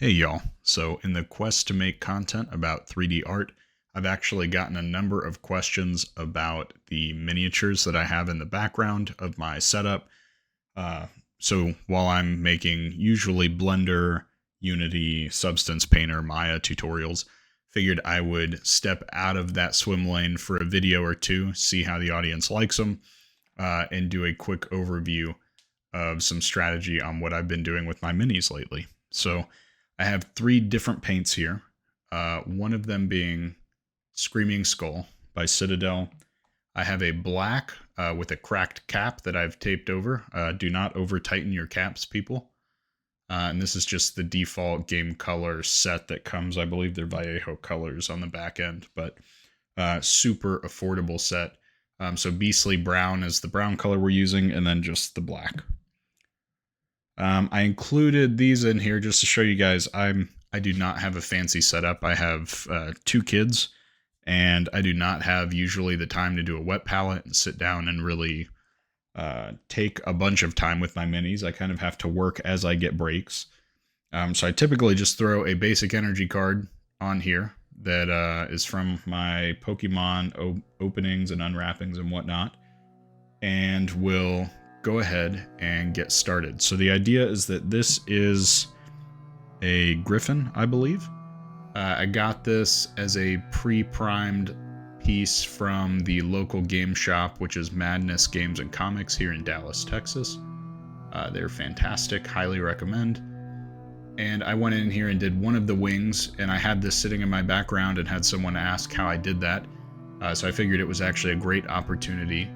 Hey y'all, so in the quest to make content about 3D art, I've actually gotten a number of questions about the miniatures that I have in the background of my setup. Uh, so while I'm making usually Blender, Unity, Substance Painter, Maya tutorials, figured I would step out of that swim lane for a video or two, see how the audience likes them, and do a quick overview of some strategy on what I've been doing with my minis lately. So I have three different paints here. One of them being Screaming Skull by Citadel. I have a black with a cracked cap that I've taped over. Do not over tighten your caps, people. And this is just the default game color set that comes. I believe they're Vallejo colors on the back end, but super affordable set. So Beastly Brown is the brown color we're using, and then just the black. I included these in here just to show you guys I do not have a fancy setup. I have 2 kids, and I do not have usually the time to do a wet palette and sit down and really take a bunch of time with my minis. I kind of have to work as I get breaks. So I typically just throw a basic energy card on here that is from my Pokemon openings and unwrappings and whatnot, and will go ahead and get started. So the idea is that this is a Gryphon, I believe. I got this as a pre-primed piece from the local game shop, which is Madness Games and Comics here in Dallas, Texas. They're fantastic, highly recommend. And I went in here and did one of the wings, and I had this sitting in my background and had someone ask how I did that. So I figured it was actually a great opportunity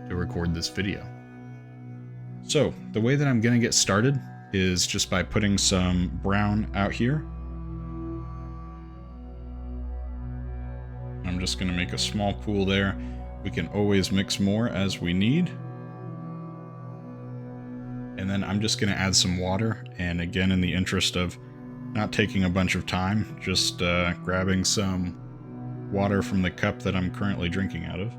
to record this video. So the way that I'm going to get started is just by putting some brown out here. I'm just going to make a small pool there. We can always mix more as we need. And then I'm just going to add some water. And again, in the interest of not taking a bunch of time, just grabbing some water from the cup that I'm currently drinking out of.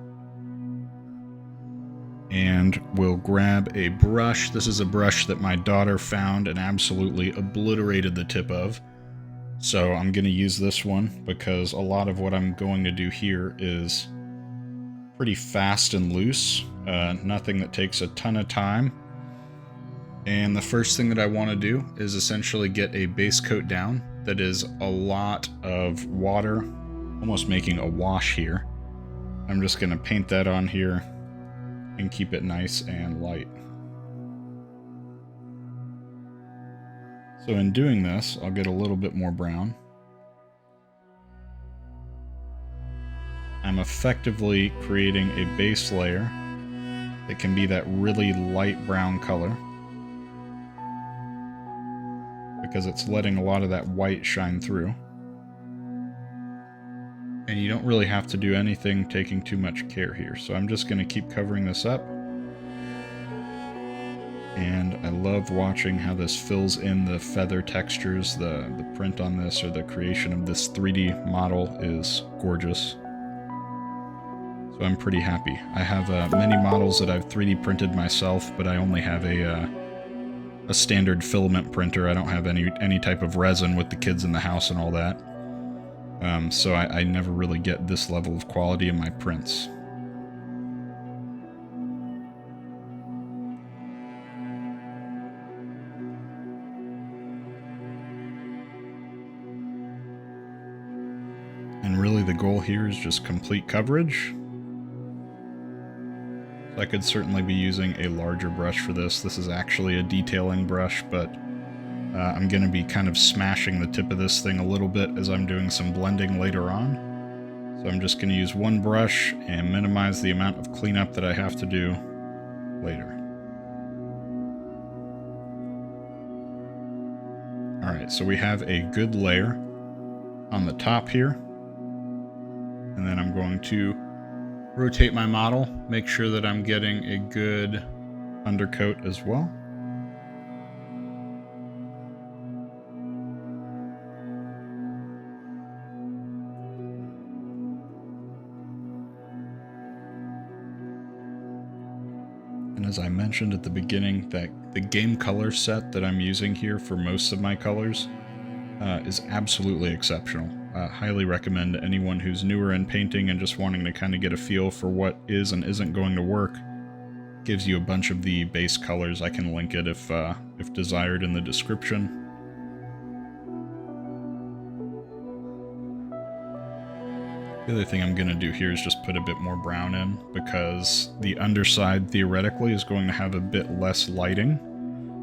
And we'll grab a brush. This is a brush that my daughter found and absolutely obliterated the tip of. So I'm going to use this one because a lot of what I'm going to do here is pretty fast and loose. Nothing that takes a ton of time. And the first thing that I want to do is essentially get a base coat down that is a lot of water, almost making a wash here. I'm just going to paint that on here and keep it nice and light. So in doing this, I'll get a little bit more brown. I'm effectively creating a base layer that can be that really light brown color, because it's letting a lot of that white shine through. And you don't really have to do anything taking too much care here. So I'm just going to keep covering this up. And I love watching how this fills in the feather textures. The print on this, or the creation of this 3D model, is gorgeous. So I'm pretty happy. I have many models that I've 3D printed myself, but I only have a standard filament printer. I don't have any type of resin with the kids in the house and all that. So I never really get this level of quality in my prints. And really the goal here is just complete coverage. So I could certainly be using a larger brush for this. This is actually a detailing brush, but I'm going to be kind of smashing the tip of this thing a little bit as I'm doing some blending later on. So I'm just going to use one brush and minimize the amount of cleanup that I have to do later. Alright, so we have a good layer on the top here. And then I'm going to rotate my model, make sure that I'm getting a good undercoat as well. And as I mentioned at the beginning, that the game color set that I'm using here for most of my colors is absolutely exceptional. Highly recommend anyone who's newer in painting and just wanting to kind of get a feel for what is and isn't going to work. Gives you a bunch of the base colors. I can link it if desired in the description. The other thing I'm going to do here is just put a bit more brown in, because the underside theoretically is going to have a bit less lighting.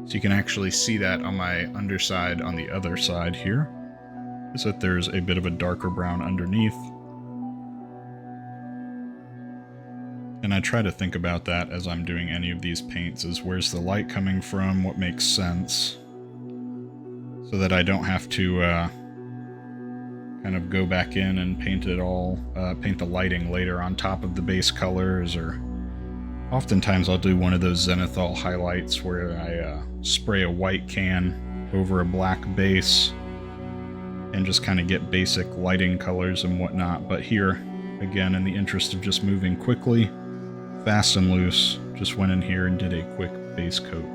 So you can actually see that on my underside on the other side here, is that there's a bit of a darker brown underneath. And I try to think about that as I'm doing any of these paints, is where's the light coming from, what makes sense, so that I don't have to kind of go back in and paint it all, paint the lighting later on top of the base colors, or oftentimes I'll do one of those zenithal highlights where I spray a white can over a black base and just kind of get basic lighting colors and whatnot. But here, again, in the interest of just moving quickly, fast and loose, just went in here and did a quick base coat.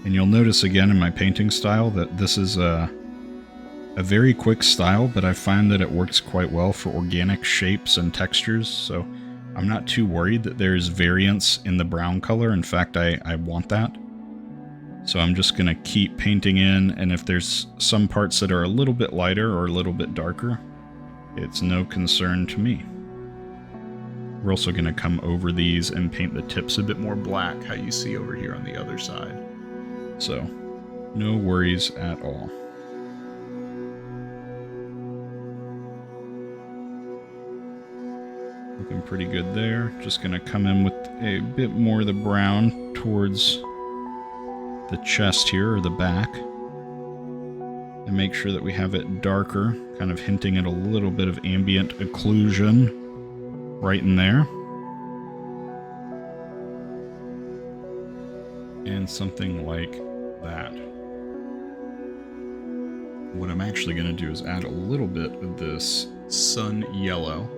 And you'll notice again in my painting style that this is a very quick style, but I find that it works quite well for organic shapes and textures, so I'm not too worried that there's variance in the brown color. In fact, I want that. So I'm just going to keep painting in, and if there's some parts that are a little bit lighter or a little bit darker, it's no concern to me. We're also going to come over these and paint the tips a bit more black, how you see over here on the other side. So, no worries at all. Looking pretty good there. Just going to come in with a bit more of the brown towards the chest here, or the back. And make sure that we have it darker, kind of hinting at a little bit of ambient occlusion right in there. And something like that. What I'm actually going to do is add a little bit of this sun yellow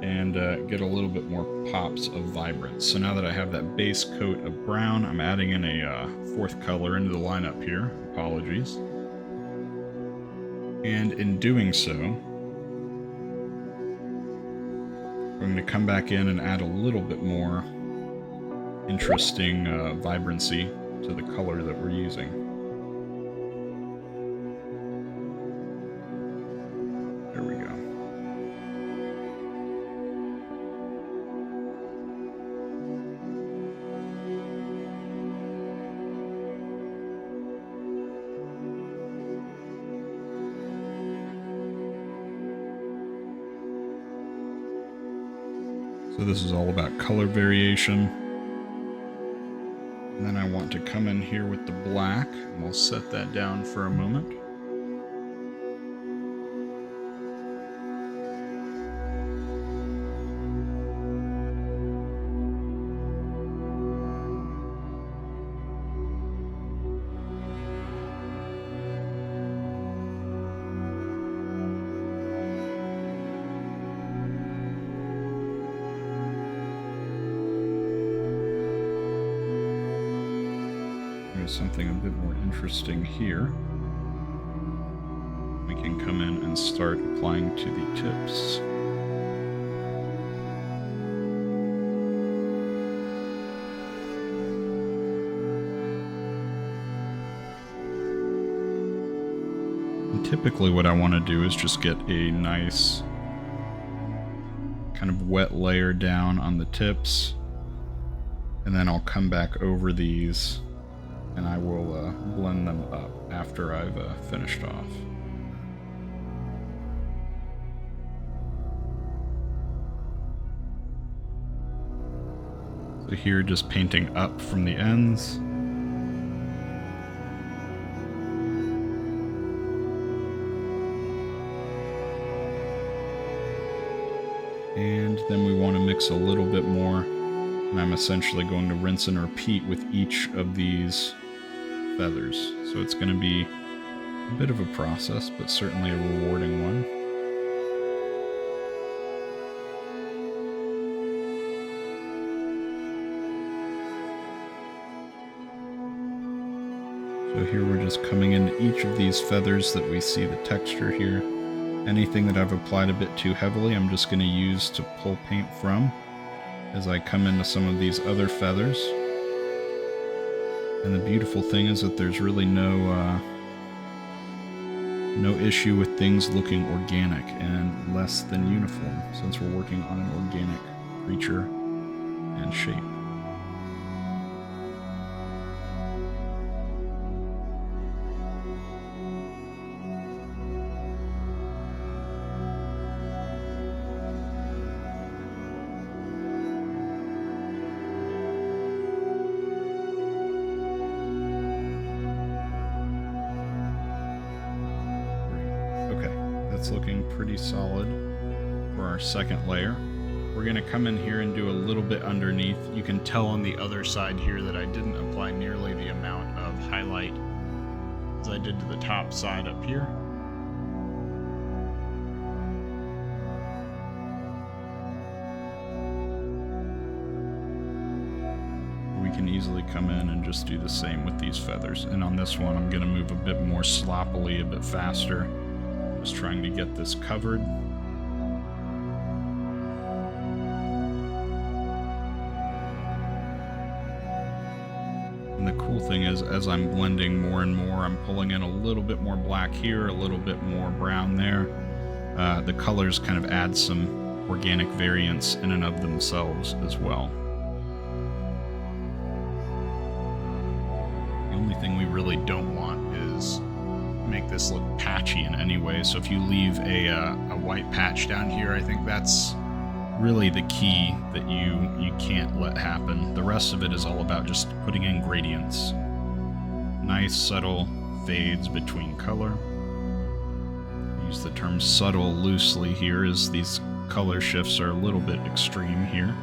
and get a little bit more pops of Vibrance. So now that I have that base coat of brown, I'm adding in a fourth color into the lineup here. Apologies. And in doing so, I'm going to come back in and add a little bit more interesting vibrancy to the color that we're using. There we go. So this is all about color variation. And then I want to come in here with the black, and we'll set that down for a moment. There's something a bit more interesting here. We can come in and start applying to the tips. And typically what I want to do is just get a nice kind of wet layer down on the tips, and then I'll come back over these and I will blend them up after I've finished off. So here, just painting up from the ends. And then we want to mix a little bit more And I'm essentially going to rinse and repeat with each of these feathers. So it's going to be a bit of a process, but certainly a rewarding one. So here we're just coming into each of these feathers that we see the texture here. Anything that I've applied a bit too heavily, I'm just going to use to pull paint from as I come into some of these other feathers. And the beautiful thing is that there's really no issue with things looking organic and less than uniform, since we're working on an organic creature and shape. That's looking pretty solid for our second layer. We're going to come in here and do a little bit underneath. You can tell on the other side here that I didn't apply nearly the amount of highlight as I did to the top side up here. We can easily come in and just do the same with these feathers. And on this one, I'm going to move a bit more sloppily, a bit faster. Just trying to get this covered. And the cool thing is, as I'm blending more and more, I'm pulling in a little bit more black here, a little bit more brown there. The colors kind of add some organic variance in and of themselves as well. The only thing we really don't want is make this look patchy in any way. So if you leave a white patch down here, I think that's really the key that you can't let happen. The rest of it is all about just putting in gradients. Nice subtle fades between color. I use the term subtle loosely here as these color shifts are a little bit extreme here.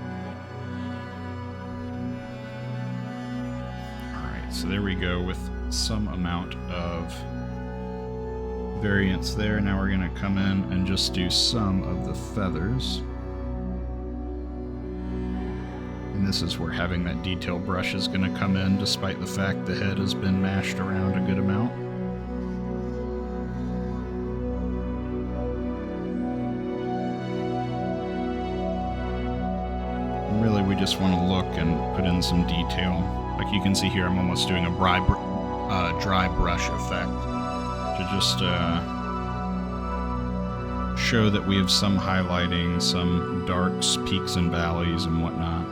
Alright, so there we go with some amount of variance there. Now we're going to come in and just do some of the feathers. And this is where having that detail brush is going to come in, despite the fact the head has been mashed around a good amount. And really we just want to look and put in some detail. Like you can see here, I'm almost doing a dry brush effect to just show that we have some highlighting, some darks, peaks and valleys and whatnot.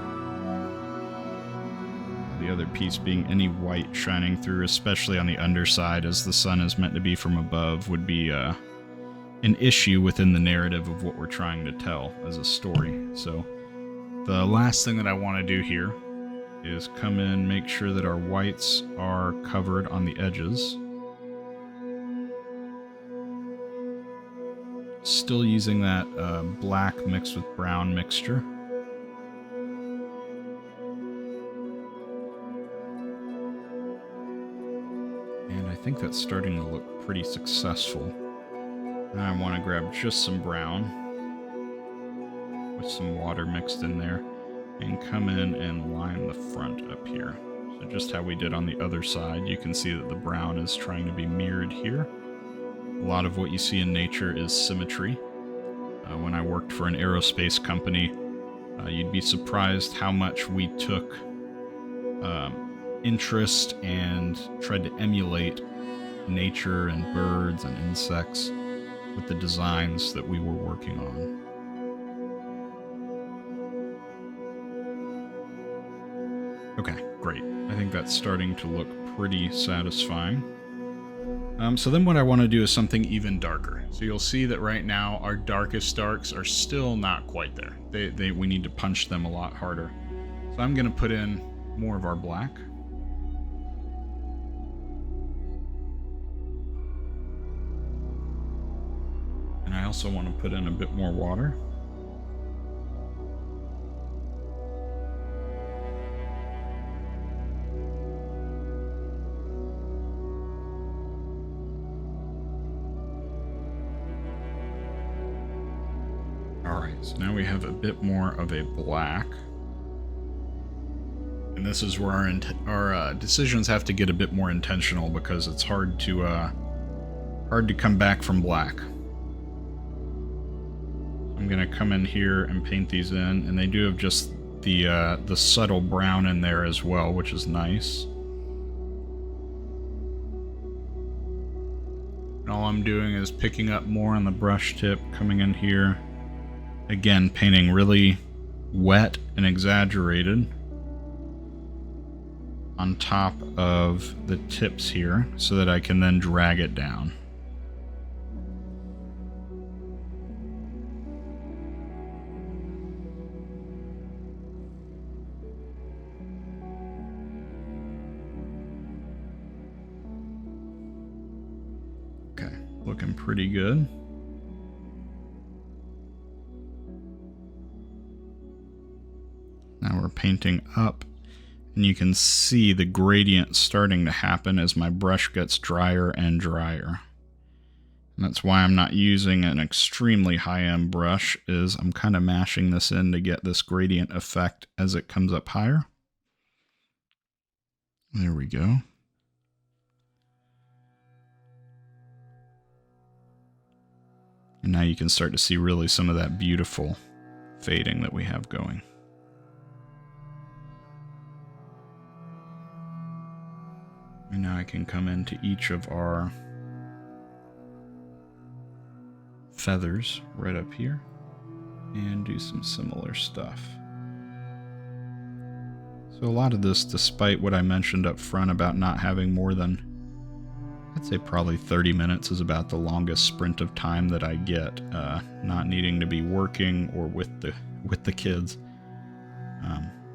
The other piece being any white shining through, especially on the underside as the sun is meant to be from above, would be an issue within the narrative of what we're trying to tell as a story. So the last thing that I want to do here is come in, make sure that our whites are covered on the edges. Still using that black mixed with brown mixture. And I think that's starting to look pretty successful. Now I want to grab just some brown with some water mixed in there and come in and line the front up here. So just how we did on the other side, you can see that the brown is trying to be mirrored here. A lot of what you see in nature is symmetry. When I worked for an aerospace company, you'd be surprised how much we took interest and tried to emulate nature and birds and insects with the designs that we were working on. Okay, great. I think that's starting to look pretty satisfying. So then what I want to do is something even darker. So you'll see that right now our darkest darks are still not quite there. We need to punch them a lot harder. So I'm going to put in more of our black. And I also want to put in a bit more water. Alright, so now we have a bit more of a black. And this is where our decisions have to get a bit more intentional, because it's hard to come back from black. I'm going to come in here and paint these in, and they do have just the subtle brown in there as well, which is nice. And all I'm doing is picking up more on the brush tip, coming in here. Again, painting really wet and exaggerated on top of the tips here, so that I can then drag it down. Okay, looking pretty good. Now we're painting up, and you can see the gradient starting to happen as my brush gets drier and drier. And that's why I'm not using an extremely high-end brush, is I'm kind of mashing this in to get this gradient effect as it comes up higher. There we go. And now you can start to see really some of that beautiful fading that we have going. And now I can come into each of our feathers right up here and do some similar stuff. So a lot of this, despite what I mentioned up front about not having more than, I'd say probably 30 minutes is about the longest sprint of time that I get, not needing to be working or with the kids.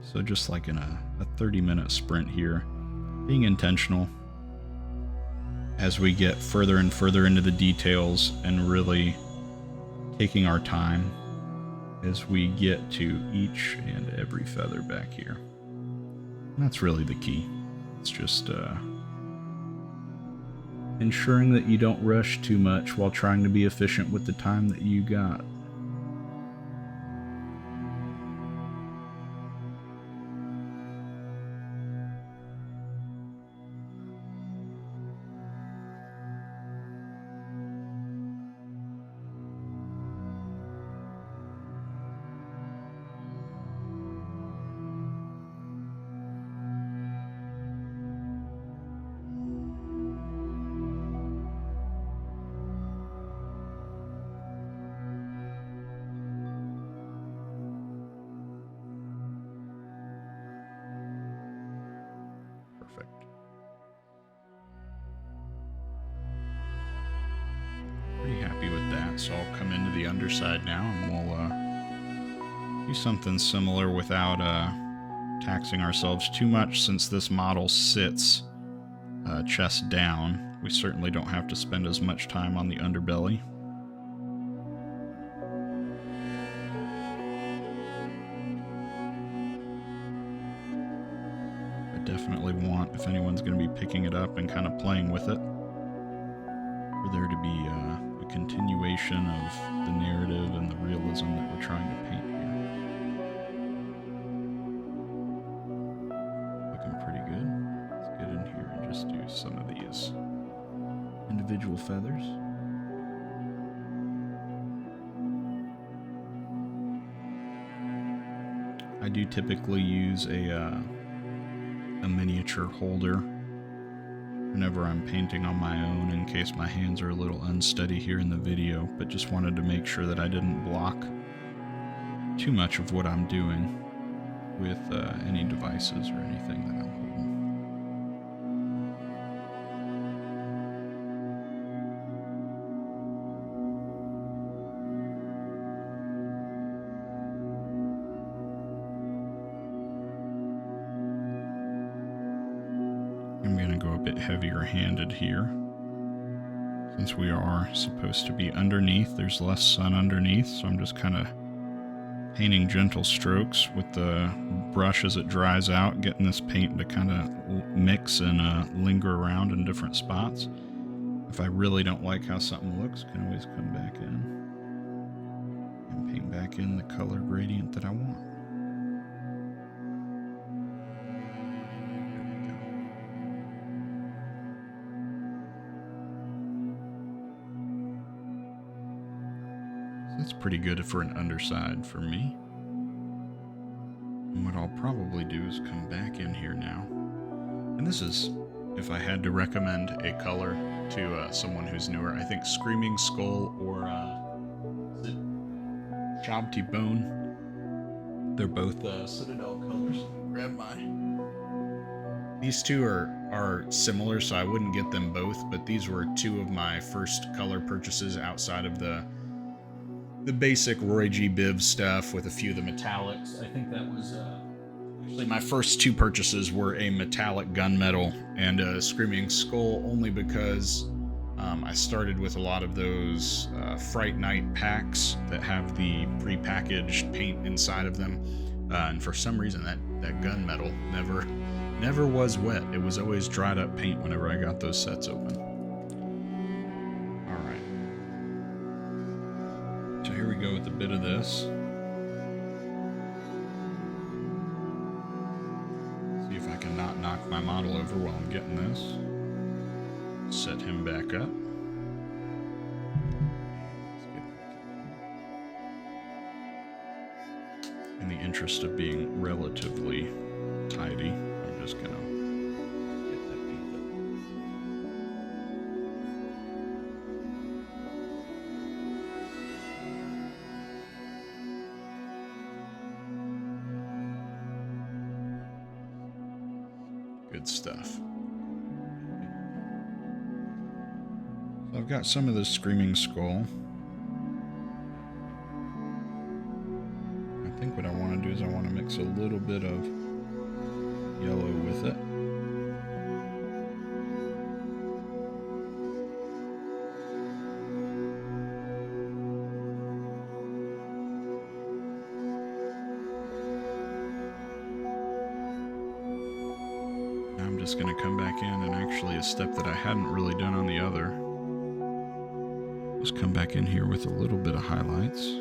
So just like in a 30-minute sprint here, being intentional as we get further and further into the details, and really taking our time as we get to each and every feather back here. And that's really the key. It's just ensuring that you don't rush too much while trying to be efficient with the time that you got. Perfect. Pretty happy with that, so I'll come into the underside now, and we'll do something similar without taxing ourselves too much, since this model sits chest down. We certainly don't have to spend as much time on the underbelly. Definitely want, if anyone's going to be picking it up and kind of playing with it, for there to be a continuation of the narrative and the realism that we're trying to paint here. Looking pretty good. Let's get in here and just do some of these individual feathers. I do typically use a miniature holder whenever I'm painting on my own, in case my hands are a little unsteady here in the video, but just wanted to make sure that I didn't block too much of what I'm doing with any devices or anything that I'm holding. I'm going to go a bit heavier handed here. Since we are supposed to be underneath, there's less sun underneath, so I'm just kind of painting gentle strokes with the brush as it dries out, getting this paint to kind of mix and linger around in different spots. If I really don't like how something looks, I can always come back in and paint back in the color gradient that I want. That's pretty good for an underside for me. And what I'll probably do is come back in here now. And this is, if I had to recommend a color to someone who's newer, I think Screaming Skull or is it Shabti Bone? They're both Citadel colors. Grab mine. These two are similar, so I wouldn't get them both, but these were two of my first color purchases outside of the basic Roy G. Biv stuff with a few of the metallics. I think that was actually my first two purchases were a metallic gunmetal and a Screaming Skull, only because I started with a lot of those Fright Night packs that have the prepackaged paint inside of them, and for some reason that gunmetal never was wet. It was always dried up paint whenever I got those sets open. So here we go with a bit of this. See if I can not knock my model over while I'm getting this. Set him back up. In the interest of being relatively tidy, I'm just gonna get that paint up. Good stuff. So I've got some of this Screaming Skull. I think what I want to do is I want to mix a little bit of yellow with it. I'm just going to come back in and actually a step that I hadn't really done on the other. Just come back in here with a little bit of highlights.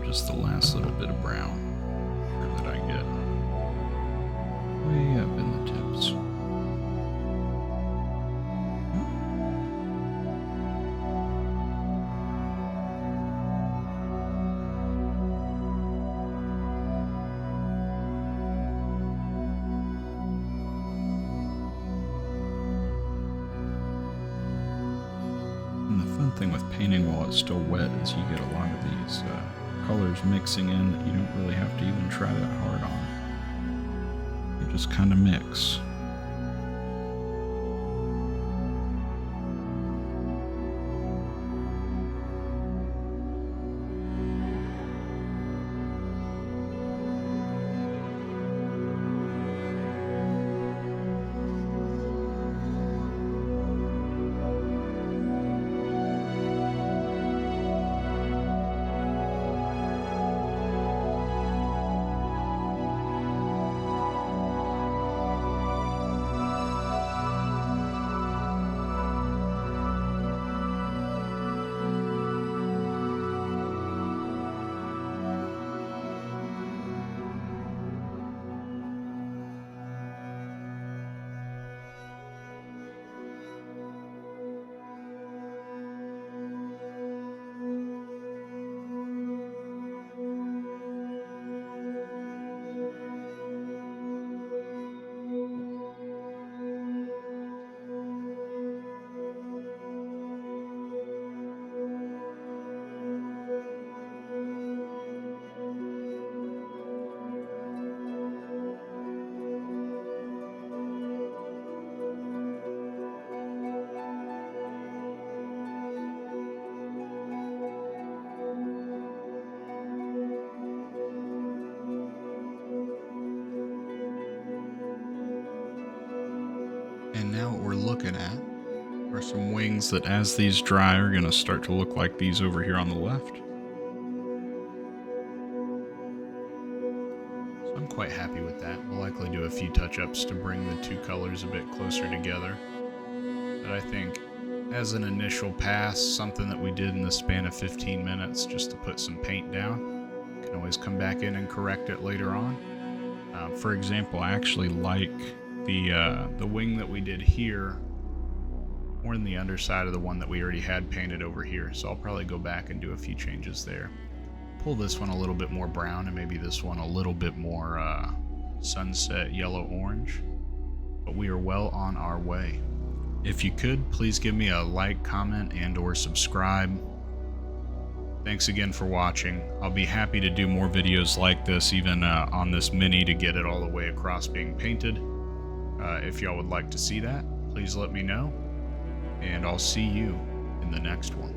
just the last little bit of brown that I get way up in the tips. And the fun thing with painting while it's still wet is you get a lot of these colors mixing in that you don't really have to even try that hard on. You just kind of mix. And now what we're looking at are some wings that, as these dry, are going to start to look like these over here on the left. So I'm quite happy with that. We'll likely do a few touch-ups to bring the two colors a bit closer together. But I think, as an initial pass, something that we did in the span of 15 minutes just to put some paint down, you can always come back in and correct it later on. For example, I actually like the wing that we did here more than the underside of the one that we already had painted over here, so I'll probably go back and do a few changes there. Pull this one a little bit more brown and maybe this one a little bit more sunset yellow orange, but we are well on our way. If you could, please give me a like, comment, and or subscribe. Thanks again for watching. I'll be happy to do more videos like this, even on this Mini, to get it all the way across being painted. If y'all would like to see that, please let me know, and I'll see you in the next one.